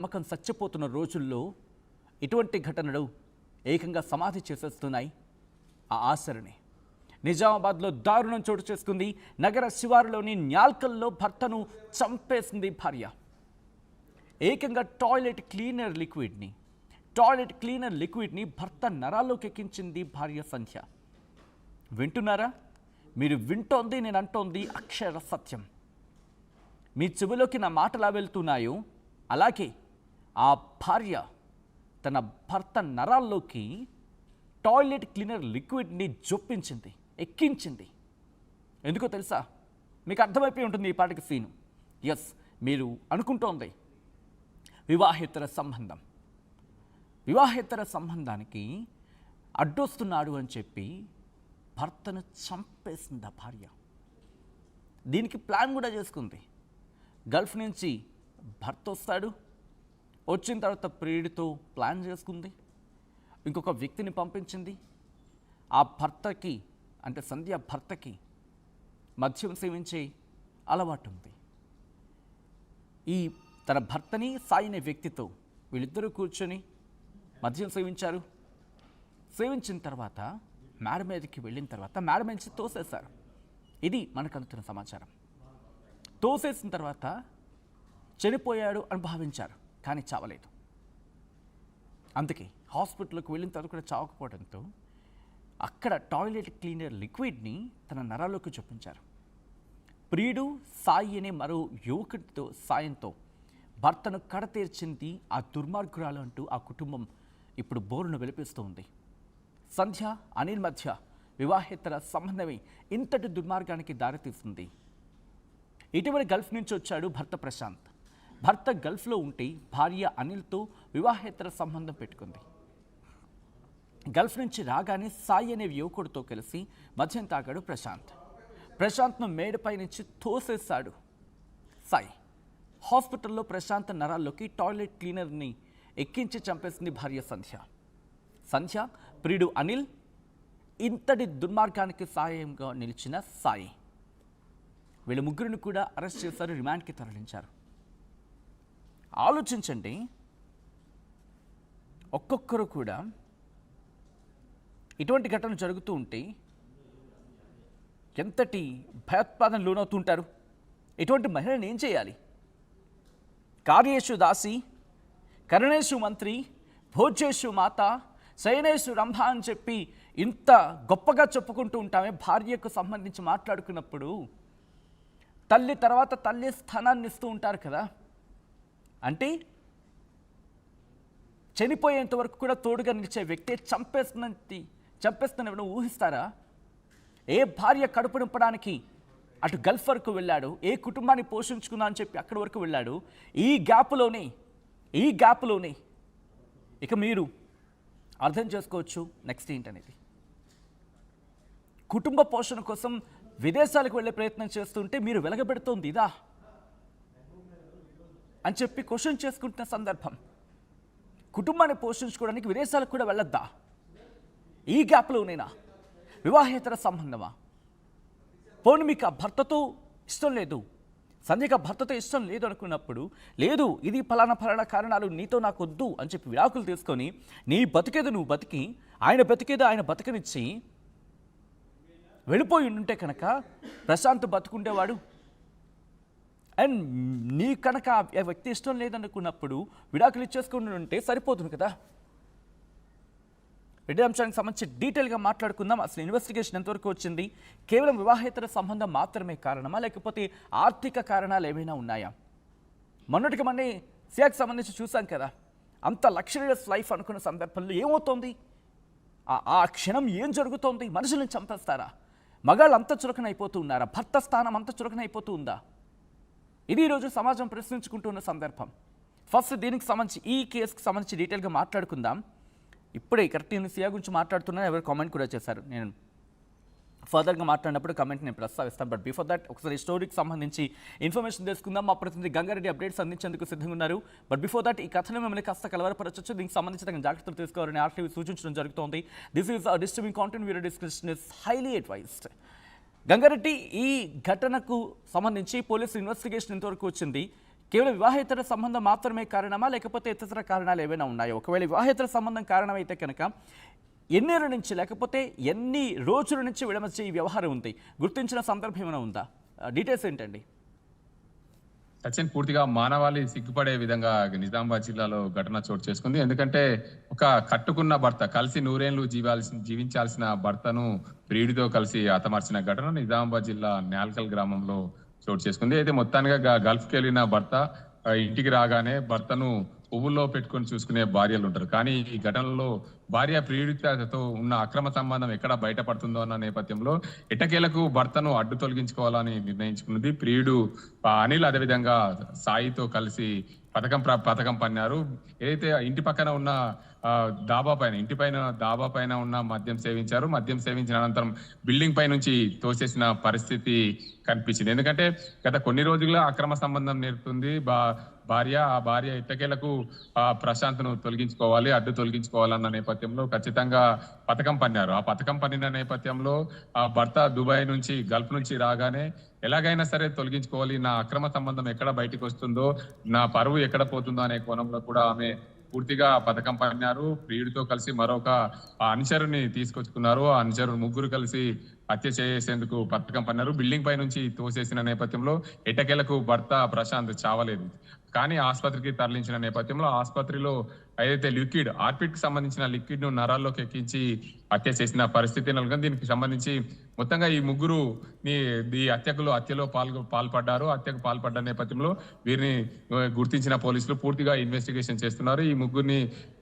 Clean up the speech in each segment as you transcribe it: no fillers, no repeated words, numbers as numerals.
నమ్మకం చచ్చిపోతున్న రోజుల్లో ఇటువంటి ఘటనలు ఏకంగా సమాధి చేసేస్తున్నాయి ఆ ఆశరని. నిజామాబాద్లో దారుణం చోటు చేసుకుంది. నగర శివారులోని న్యాల్కల్లో భర్తను చంపేసింది భార్య. ఏకంగా టాయిలెట్ క్లీనర్ లిక్విడ్ని భర్త నరాల్లోకి ఎక్కించింది భార్య సంధ్య. వింటున్నారా? మీరు వింటోంది, నేను అంటోంది అక్షర సత్యం. మీ చెవిలోకి నా మాటలా వెళ్తున్నాయో అలాగే ఆ భార్య తన భర్త నరాల్లోకి టాయిలెట్ క్లీనర్ లిక్విడ్ని జొప్పించింది, ఎక్కించింది. ఎందుకో తెలుసా? మీకు అర్థమైపోయి ఉంటుంది ఈ పాటికి సీను. ఎస్, మీరు అనుకుంటోంది వివాహేతర సంబంధానికి అడ్డొస్తున్నాడు అని చెప్పి భర్తను చంపేసింది ఆ భార్య. దీనికి ప్లాన్ కూడా చేసుకుంది. గల్ఫ్ నుంచి భర్త వస్తాడు, వచ్చిన తర్వాత ప్రియుడితో ప్లాన్ చేసుకుంది, ఇంకొక వ్యక్తిని పంపించింది. ఆ భర్తకి, అంటే సంధ్య భర్తకి మద్యం సేవించే అలవాటు ఉంది. ఈ తన భర్తని సాయినే వ్యక్తితో వీళ్ళిద్దరూ కూర్చొని మద్యం సేవించారు. సేవించిన తర్వాత మేడ మీదకి వెళ్ళిన తర్వాత మేడ నుంచి తోసేశారు. ఇది మనకు అందుతున్న సమాచారం. తోసేసిన తర్వాత చనిపోయాడు అని భావించారు, కానీ చావలేదు. అందుకే హాస్పిటల్కి వెళ్ళిన తర్వాత కూడా చావకపోవడంతో అక్కడ టాయిలెట్ క్లీనర్ లిక్విడ్ని తన నరాల్లోకి చూపించారు. ప్రియుడు సాయి అనే మరో యువకుడితో సాయంతో భర్తను కడతీర్చింది ఆ దుర్మార్గురాలు అంటూ ఆ కుటుంబం ఇప్పుడు బోరును వెలిపిస్తూ ఉంది. సంధ్య అనిల్ మధ్య వివాహేతర సంబంధమే ఇంతటి దుర్మార్గానికి దారితీస్తుంది. ఇటీవల గల్ఫ్ నుంచి వచ్చాడు భర్త ప్రశాంత్. భర్త గల్ఫ్లో ఉంటే భార్య అనిల్తో వివాహేతర సంబంధం పెట్టుకుంది. గల్ఫ్ నుంచి రాగానే సాయి అనే యువకుడితో కలిసి మద్యం తాగాడు ప్రశాంత్ను మేడపై నుంచి తోసేశాడు సాయి. హాస్పిటల్లో ప్రశాంత్ నరాల్లోకి టాయిలెట్ క్లీనర్ని ఎక్కించి చంపేసింది భార్య సంధ్య. ప్రియుడు అనిల్, ఇంతటి దుర్మార్గానికి సాయంగా నిలిచిన సాయి. వీళ్ళ ముగ్గురిని కూడా అరెస్ట్ చేశారు, రిమాండ్కి తరలించారు. ఆలోచించండి, ఒక్కొక్కరు కూడా ఇటువంటి ఘటనలు జరుగుతూ ఉంటే ఎంతటి భయోత్పాదన లోనవుతుంటారు. ఇటువంటి మహిళను ఏం చేయాలి? కార్యేషు దాసి, కరణేషు మంత్రి, భోజ్యేషు మాత, శయనేషు రంభ అని చెప్పి ఇంత గొప్పగా చెప్పుకుంటూ ఉంటామే. భార్యకు సంబంధించి మాట్లాడుకున్నప్పుడు తల్లి తర్వాత తల్లి స్థానాన్ని ఇస్తూ ఉంటారు కదా. అంటే చనిపోయేంత వరకు కూడా తోడుగా నిలిచే వ్యక్తి చంపేస్తున్న ఊహిస్తారా? ఏ భార్య కడుపు నింపడానికి అటు గల్ఫ్ వరకు వెళ్ళాడు, ఏ కుటుంబాన్ని పోషించుకుందా అని చెప్పి అక్కడి వరకు వెళ్ళాడు. ఈ గ్యాప్లోనే ఇక మీరు అర్థం చేసుకోవచ్చు నెక్స్ట్ ఏంటనేది. కుటుంబ పోషణ కోసం విదేశాలకు వెళ్ళే ప్రయత్నం చేస్తుంటే మీరు వెలగబెడుతోంది ఇదా అని చెప్పి క్వశ్చన్ చేసుకుంటున్న సందర్భం. కుటుంబాన్ని పోషించుకోవడానికి విదేశాలకు కూడా వెళ్ళొద్దా? ఈ గ్యాప్లోనేనా? వివాహేతర సంబంధమా? పోనీ మీకు ఆ భర్తతో ఇష్టం లేదు, సంధ్యకు ఆ భర్తతో ఇష్టం లేదు అనుకున్నప్పుడు, లేదు ఇది ఫలానా కారణాలు, నీతో నాకు వద్దు అని చెప్పి విడాకులు తీసుకొని నీ బతికేదో నువ్వు బతికి, ఆయన బతికేదో ఆయన బతికనిచ్చి వెళ్ళిపోయి ఉంటే కనుక ప్రశాంత్ బతుకుండేవాడు. అండ్ నీ కనుక ఆ వ్యక్తి ఇష్టం లేదనుకున్నప్పుడు విడాకులు ఇచ్చేసుకుని ఉంటే సరిపోతుంది కదా. రెడ్డి అంశానికి సంబంధించి డీటెయిల్గా మాట్లాడుకుందాం. అసలు ఇన్వెస్టిగేషన్ ఎంతవరకు వచ్చింది? కేవలం వివాహేతర సంబంధం మాత్రమే కారణమా, లేకపోతే ఆర్థిక కారణాలు ఏమైనా ఉన్నాయా? మొన్నటికి మొన్నే సియాకి సంబంధించి చూసాం కదా, అంత లగ్జరియస్ లైఫ్ అనుకున్న సందర్భంలో ఏమవుతోంది? ఆ క్షణం ఏం జరుగుతోంది? మనుషులను చంపేస్తారా? మగాళ్ళు అంత చులకన అయిపోతూ ఉన్నారా? భర్త స్థానం అంత చులకన అయిపోతూ ఉందా? ఇది ఈరోజు సమాజం ప్రశ్నించుకుంటున్న సందర్భం. ఫస్ట్ దీనికి సంబంధించి, ఈ కేసుకి సంబంధించి డీటెయిల్గా మాట్లాడుకుందాం. ఇప్పుడే కరెక్ట్ నేను సియా గురించి మాట్లాడుతున్నా, ఎవరు కామెంట్ కూడా చేశారు. నేను ఫర్దర్గా మాట్లాడినప్పుడు కమెంట్ నేను ప్రస్తావిస్తాను. బట్ బిఫోర్ దట్ ఒకసారి స్టోరీకి సంబంధించి ఇన్ఫర్మేషన్ తెలుసుకుందాం. మా ప్రతినిధి గంగారెడ్డి అప్డేట్స్ అందించేందుకు సిద్ధంగా ఉన్నారు. బట్ బిఫోర్ దట్ ఈ కథను మిమ్మల్ని కాస్త కలవరపరచవచ్చు, దీనికి సంబంధించి తగిన జాగ్రత్తలు తీసుకోవాలని ఆర్టీవీ సూచించడం జరుగుతోంది. This is disturbing content, video description is highly advised. Gangareddy, ఈ ఘటనకు సంబంధించి పోలీసు ఇన్వెస్టిగేషన్ ఎంతవరకు వచ్చింది? కేవలం వివాహేతర సంబంధం మాత్రమే కారణమా, లేకపోతే ఇతర కారణాలు ఏవైనా ఉన్నాయా? ఒకవేళ వివాహేతర సంబంధం కారణమైతే కనుక ఎన్నేళ్ళ నుంచి, లేకపోతే ఎన్ని రోజుల నుంచి వీళ్ళ మధ్య ఈ వ్యవహారం ఉంది? గుర్తించిన సందర్భం ఏమైనా ఉందా? డీటెయిల్స్ ఏంటండి? సచిన్, పూర్తిగా మానవాళి సిగ్గుపడే విధంగా నిజామాబాద్ జిల్లాలో ఘటన చోటు చేసుకుంది. ఎందుకంటే ఒక కట్టుకున్న భర్త, కలిసి నూరేళ్లు జీవించాల్సిన భర్తను ప్రియుడితో కలిసి హతమార్చిన ఘటన నిజామాబాద్ జిల్లా న్యాల్కల్ గ్రామంలో చోటు చేసుకుంది. అయితే మొత్తానిగా గల్ఫ్కి వెళ్ళిన భర్త ఇంటికి రాగానే భర్తను పువ్వుల్లో పెట్టుకొని చూసుకునే భార్యలు ఉంటారు. కానీ ఈ ఘటనలో భార్య ప్రియుడితో ఉన్న అక్రమ సంబంధం ఎక్కడ బయటపడుతుందో అన్న నేపథ్యంలో ఎట్టకేలకు భర్తను అడ్డు తొలగించుకోవాలని నిర్ణయించుకున్నది. ప్రియుడు అనిల్ అదేవిధంగా సాయితో కలిసి పథకం పన్నారు. ఏదైతే ఇంటి పక్కన ఉన్న దాబా పైన ఉన్న మద్యం సేవించారు. మద్యం సేవించిన అనంతరం బిల్డింగ్ పై నుంచి తోసేసిన పరిస్థితి కనిపించింది. ఎందుకంటే గత కొన్ని రోజులుగా అక్రమ సంబంధం నేర్పుతుంది భార్య. ఆ భార్య ఇట్టకేలకు ప్రశాంత్ను తొలగించుకోవాలి, అడ్డు తొలగించుకోవాలన్న నేపథ్యంలో ఖచ్చితంగా పథకం పన్నారు. ఆ పథకం పన్నిన నేపథ్యంలో ఆ భర్త దుబాయ్ నుంచి, గల్ఫ్ నుంచి రాగానే ఎలాగైనా సరే తొలగించుకోవాలి, నా అక్రమ సంబంధం ఎక్కడ బయటకు వస్తుందో, నా పరువు ఎక్కడ పోతుందో అనే కోణంలో కూడా ఆమె పూర్తిగా పథకం పన్నారు. ప్రియుడితో కలిసి మరొక అనుచరుని తీసుకొచ్చుకున్నారు. ఆ అనుచరుడు ముగ్గురు కలిసి హత్య చేసేందుకు పథకం పన్నారు. బిల్డింగ్ పై నుంచి తోసేసిన నేపథ్యంలో ఎట్టకేలకు భర్త ప్రశాంత్ చావలేదు, కానీ ఆసుపత్రికి తరలించిన నేపథ్యంలో ఆసుపత్రిలో ఏదైతే ఆర్పిడ్ కి సంబంధించిన లిక్విడ్ ను నరాల్లోకి ఎక్కించి హత్య చేసిన పరిస్థితి నెలకొంది. దీనికి సంబంధించి మొత్తంగా ఈ ముగ్గురు ఈ హత్యలో పాల్పడ్డారు. హత్యకు పాల్పడ్డ నేపథ్యంలో వీరిని గుర్తించిన పోలీసులు పూర్తిగా ఇన్వెస్టిగేషన్ చేస్తున్నారు. ఈ ముగ్గురిని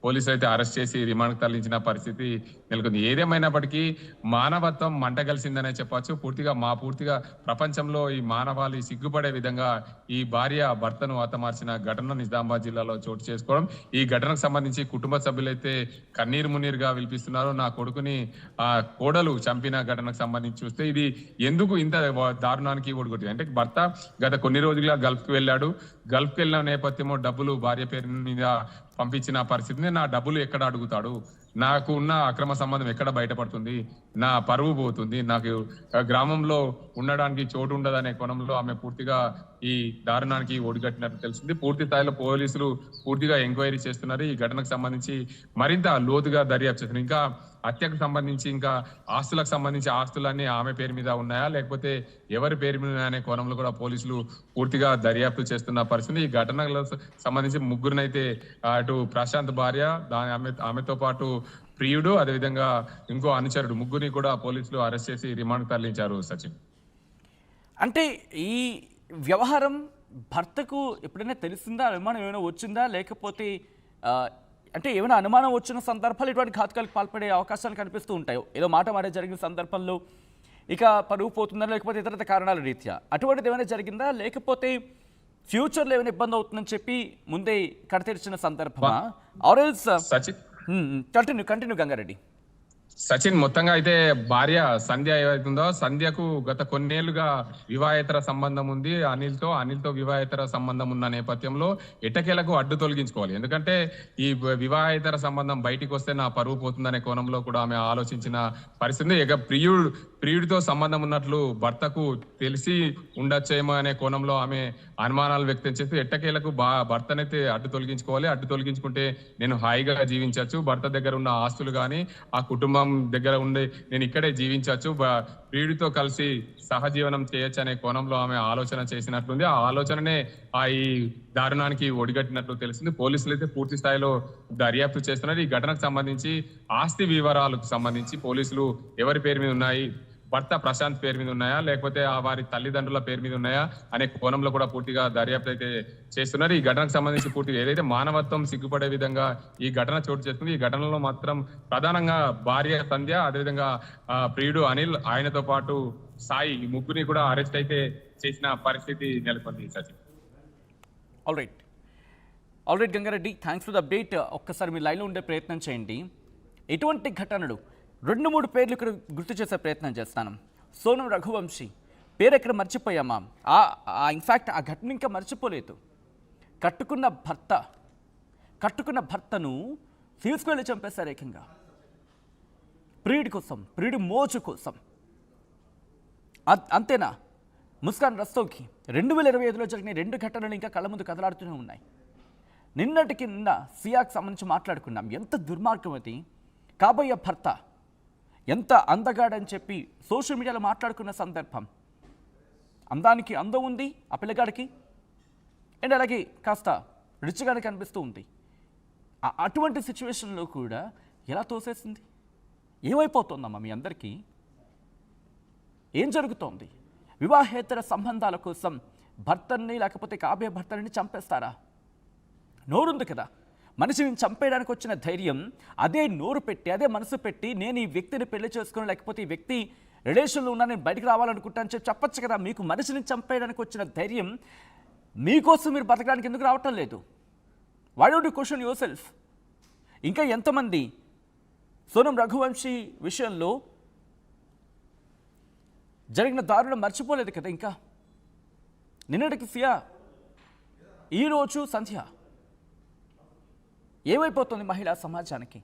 పోలీసులు అయితే అరెస్ట్ చేసి రిమాండ్కి తరలించిన పరిస్థితి నెలకొంది. ఏదేమైనప్పటికీ మానవత్వం మంటగలిసిందనే చెప్పొచ్చు. పూర్తిగా ప్రపంచంలో ఈ మానవాళి సిగ్గుపడే విధంగా ఈ భార్య భర్తను హతమార్చిన ఘటన నిజామాబాద్ జిల్లాలో చోటు చేసుకోవడం. ఈ ఘటనకు సంబంధించి కుటుంబ సభ్యులైతే కన్నీరు మున్నీరుగా విలిపిస్తున్నారు. నా కొడుకుని కోడలు చంపిన ఘటనకు సంబంధించి చూస్తే ఇది ఎందుకు ఇంత దారుణానికి ఒడిగొట్టింది అంటే, భర్త గత కొన్ని రోజులుగా గల్ఫ్కి వెళ్ళాడు. గల్ఫ్కి వెళ్ళిన నేపథ్యంలో డబ్బులు భార్య పేరు మీద పంపించిన పరిస్థితిని, నా డబ్బులు ఎక్కడ అడుగుతాడు, నాకు ఉన్న అక్రమ సంబంధం ఎక్కడ బయటపడుతుంది, నా పరువు పోతుంది, నాకు గ్రామంలో ఉండడానికి చోటు ఉండదనే కోణంలో ఆమె పూర్తిగా ఈ దారుణానికి ఒడిగట్టినట్టు తెలిసింది. పూర్తి స్థాయిలో పోలీసులు పూర్తిగా ఎంక్వైరీ చేస్తున్నారు. ఈ ఘటనకు సంబంధించి మరింత లోతుగా దర్యాప్తు చేస్తున్నారు. ఇంకా హత్యకు సంబంధించి, ఇంకా ఆస్తులకు సంబంధించి ఆస్తులన్నీ ఆమె పేరు మీద ఉన్నాయా, లేకపోతే ఎవరి పేరు మీద అనే కోణంలో కూడా పోలీసులు పూర్తిగా దర్యాప్తు చేస్తున్న పరిస్థితి. ఈ ఘటనలకు సంబంధించి ముగ్గురినైతే అటు ప్రశాంత్ భార్య, ఆమెతో పాటు ప్రియుడు, అదేవిధంగా ఇంకో అనుచరుడు, ముగ్గురిని కూడా పోలీసులు అరెస్ట్ చేసి రిమాండ్ తరలించారు. సచిన్, అంటే ఈ వ్యవహారం భర్తకు ఎప్పుడైనా తెలిసిందా, అనుమానం ఏమైనా వచ్చిందా, లేకపోతే అంటే ఏమైనా అనుమానం వచ్చిన సందర్భాలు ఇటువంటి ఘాతుకాలకు పాల్పడే అవకాశాలు కనిపిస్తూ ఉంటాయి? ఏదో మాట జరిగిన సందర్భంలో ఇక పరువు పోతుందా, లేకపోతే ఇతర కారణాల రీత్యా అటువంటిది ఏమైనా జరిగిందా, లేకపోతే ఫ్యూచర్లో ఏమైనా ఇబ్బంది అవుతుందని చెప్పి ముందే కడతెరిచిన సందర్భమా? ఆర్ఎల్స్ కంటిన్యూ గంగారెడ్డి. సచిన్, మొత్తంగా అయితే భార్య సంధ్య ఏవైతుందో, సంధ్యకు గత కొన్నేళ్లుగా వివాహేతర సంబంధం ఉంది అనిల్తో వివాహేతర సంబంధం ఉన్న నేపథ్యంలో ఎట్టకేలకు అడ్డు తొలగించుకోవాలి. ఎందుకంటే ఈ వివాహేతర సంబంధం బయటికి వస్తే నా పరువు పోతుందనే కోణంలో కూడా ఆమె ఆలోచించిన పరిస్థితి. ఇక ప్రియుడితో సంబంధం ఉన్నట్లు భర్తకు తెలిసి ఉండొచ్చేమో అనే కోణంలో ఆమె అనుమానాలు వ్యక్తం చేస్తూ ఎట్టకేలకు భర్తనైతే అడ్డు తొలగించుకోవాలి. అడ్డు తొలగించుకుంటే నేను హాయిగా జీవించవచ్చు, భర్త దగ్గర ఉన్న ఆస్తులు కానీ ఆ కుటుంబం దగ్గర ఉండి నేను ఇక్కడే జీవించవచ్చు, ప్రియుడితో కలిసి సహజీవనం చేయొచ్చు అనే కోణంలో ఆమె ఆలోచన చేసినట్లుంది. ఆ ఆలోచననే ఈ దారుణానికి ఒడిగట్టినట్లు తెలిసింది. పోలీసులు అయితే పూర్తి స్థాయిలో దర్యాప్తు చేస్తున్నారు. ఈ ఘటనకు సంబంధించి ఆస్తి వివరాలకు సంబంధించి పోలీసులు ఎవరి పేరు మీద ఉన్నాయి, భర్త ప్రశాంత్ పేరు మీద ఉన్నాయా, లేకపోతే వారి తల్లిదండ్రుల పేరు మీద ఉన్నాయా అనే కోణంలో కూడా పూర్తిగా దర్యాప్తు అయితే చేస్తున్నారు. ఈ ఘటనకు సంబంధించి పూర్తిగా ఏదైతే మానవత్వం సిగ్గుపడే విధంగా ఈ ఘటన చోటు చేసుకుంది. ఈ ఘటనలో మాత్రం ప్రధానంగా భార్య సంధ్య, అదేవిధంగా ప్రియుడు అనిల్, ఆయనతో పాటు సాయి, ఈ ముగ్గురిని కూడా అరెస్ట్ అయితే చేసిన పరిస్థితి నెలకొంది. Sachin, all right Gangareddy, thanks for the update. ఒక్కసారి మీ లైన్లో ఉండే ప్రయత్నం చేయండి. ఎటువంటి ఘటనలు 2-3 పేర్లు ఇక్కడ గుర్తు చేసే ప్రయత్నం చేస్తాను. సోనం రఘువంశీ పేరు ఎక్కడ మర్చిపోయామా? ఇన్ఫ్యాక్ట్ ఆ ఘటన ఇంకా మర్చిపోలేదు. కట్టుకున్న భర్తను తీసుకువెళ్ళి చంపేశారు ఏకంగా, ప్రియుడి కోసం, ప్రియుడి మోజు కోసం. అంతేనా? ముస్కాన్ రస్తోకి 2025లో జరిగిన 2 ఘటనలు ఇంకా కళ్ళ ముందు కదలాడుతూనే ఉన్నాయి. నిన్నటికి నిన్న సియాకు సంబంధించి మాట్లాడుకున్నాం. ఎంత దుర్మార్గం అది. కాబోయే భర్త ఎంత అందగాడని చెప్పి సోషల్ మీడియాలో మాట్లాడుకున్న సందర్భం. అందానికి అందం ఉంది ఆ పిల్లగాడికి, అండ్ అలాగే కాస్త రిచ్గానే కనిపిస్తూ ఉంది. అటువంటి సిచ్యువేషన్లో కూడా ఎలా తోసేసింది? ఏమైపోతుందమ్మా మీ అందరికీ? ఏం జరుగుతోంది? వివాహేతర సంబంధాల కోసం భర్తని లేకపోతే కాబోయే భర్తని చంపేస్తారా? నోరుంది కదా, మనిషిని చంపేయడానికి వచ్చిన ధైర్యం, అదే నోరు పెట్టి అదే మనసు పెట్టి నేను ఈ వ్యక్తిని పెళ్లి చేసుకుని లేకపోతే ఈ వ్యక్తి రిలేషన్లో ఉన్నా నేను బయటకు రావాలనుకుంటాను చెప్పచ్చు కదా. మీకు మనిషిని చంపేయడానికి వచ్చిన ధైర్యం మీకోసం మీరు బతకడానికి ఎందుకు రావటం లేదు? Why don't you question yourself? ఇంకా ఎంతమంది సోనం రఘువంశీ విషయంలో జరిగిన దారుణం మర్చిపోలేదు కదా. ఇంకా నిన్నటికి సియా, ఈరోజు సంధ్య. ఏమైపోతుంది మహిళా సమాజానికి?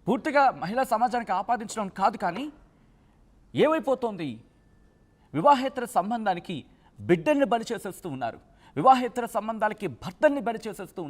పూర్తిగా మహిళా సమాజానికి ఆపాదించడం కాదు, కానీ ఏమైపోతుంది? వివాహేతర సంబంధానికి బిడ్డల్ని బలి చేసేస్తూ ఉన్నారు. వివాహేతర సంబంధాలకి భర్తల్ని బలి చేసేస్తూ